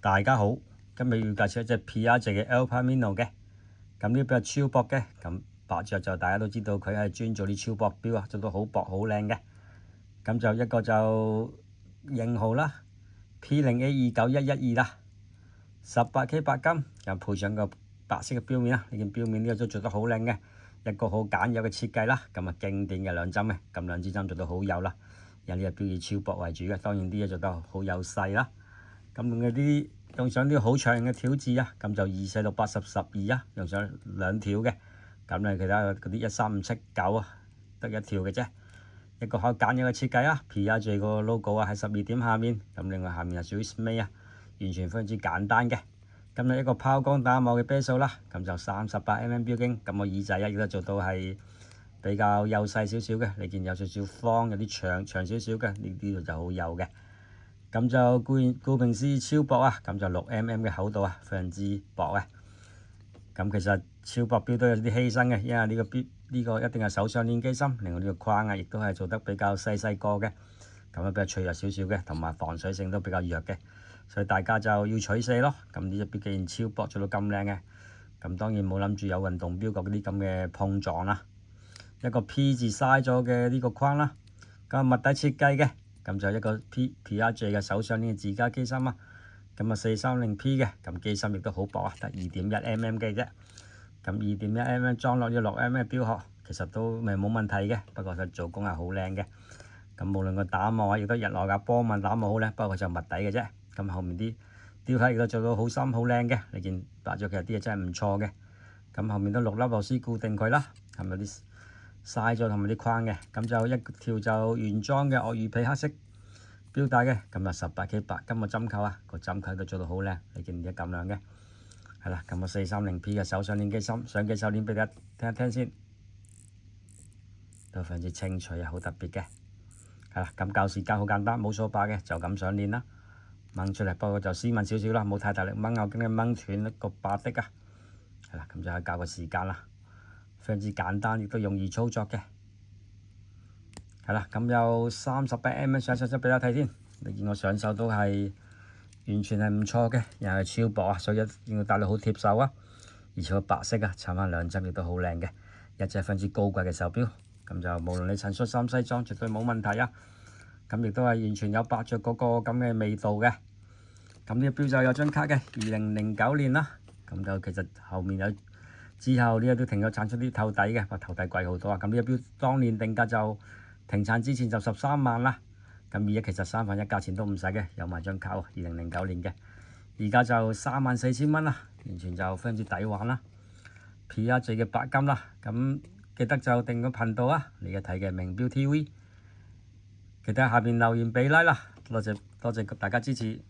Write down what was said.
大家好，今日要介紹一隻 Piaget 嘅 Alpha Mino 嘅，咁呢表係超薄嘅，咁白雀就大家都知道佢係專做啲超薄表啊，做到好薄好靚嘅。咁就一個就型號啦 P0A29112啦，18K 白金，又配上個白色嘅表面啦，呢件表面呢個都做得好靚嘅，一個好簡約嘅設計啦，咁啊經典嘅兩針嘅，咁兩支針做到好幼啦，有呢個表以超薄為主嘅，當然啲嘢做得好幼細啦。咁用上啲好長嘅條子啊，咁就2468012啊，用上2條嘅。咁咧其他嗰啲13579啊，得1條嘅啫。一個好簡約嘅設計啊 ，Piaget 個 logo 啊喺12點下面，咁另外下面係少少尾啊，完全非常之簡單嘅。咁咧一個拋光打磨嘅啤數啦，咁就38mm 標徑，咁個耳仔亦都做到係比較幼細少少嘅，你見有少少方，有啲長少少嘅，呢啲就好幼嘅。咁就顧名思義超薄啊，咁就6mm 嘅厚度啊，非常之薄啊。咁其實超薄表都有啲犧牲嘅，因為呢個一定係手上鏈機芯，另外呢個框啊，亦都係做得比較細個嘅，咁啊比較脆弱少少嘅，同埋防水性都比較弱嘅，所以大家就要取捨咯。咁呢隻表既然超薄做到咁靚嘅，咁當然冇諗住有運動表嗰啲咁嘅碰撞啦。一個 P 字嘥咗嘅呢個框啦，咁物底設計嘅。咁就一個 Piaget 嘅手上鏈嘅自家機芯啊，咁啊 430P 嘅，咁機芯亦都好薄啊，得2.1mm 嘅啫。咁 2.1mm 裝落呢個6mm 表殼，其實都未冇問題嘅，不過佢做工係好靚嘅。咁無論個打磨啊，亦都日內架波紋打磨好靚，不過佢就物底嘅啫。咁後面啲雕體亦都做到好深好靚嘅，你見白咗其實啲嘢真係唔錯嘅。咁後面都6粒螺絲固定佢啦，係咪啲嘥咗同埋啲框嘅，咁就一條就原裝嘅鱷魚皮黑色錶帶嘅，咁啊18K 白金個針扣啊，個針扣都做到好靚，你見唔見咁樣嘅？係啦，咁啊 430P 嘅手上鏈機芯，上機手鏈俾大家聽一聽先，都非常之清脆啊，好特別嘅。係啦，咁校時間好簡單，冇掃把嘅，就咁上鏈啦，掹出嚟，不過就斯文少少啦，冇太大力掹，我驚你掹斷一個把的啊。係啦，咁就係校個時間啦。非常之簡單，亦都容易操作嘅。係啦，咁有38mm上手俾大家睇先。你見我上手都係完全係唔錯嘅，又係超薄啊，所以一定要戴到好貼手啊。而且個白色啊，襯翻兩針亦都好靚嘅，一隻非常之高貴嘅手錶。咁就無論你襯恤衫西裝，絕對冇問題啊。咁亦都係完全有白雀嗰個咁嘅味道嘅。咁呢個錶就有張卡嘅，2009年啦。咁就其實後面有。之後呢個都停咗產出啲透底嘅，個透底貴好多啊！咁呢個錶當年定價就停產之前就13萬啦，咁而家其實1/3價錢都唔使嘅，有埋張卡喎，2009年嘅，而家就34000蚊啦，完全就非常之抵玩啦。Piaget嘅白金啦，咁記得就訂個頻道啊！你而家睇嘅名錶 TV，記得下邊留言俾 like 啦，多謝大家支持。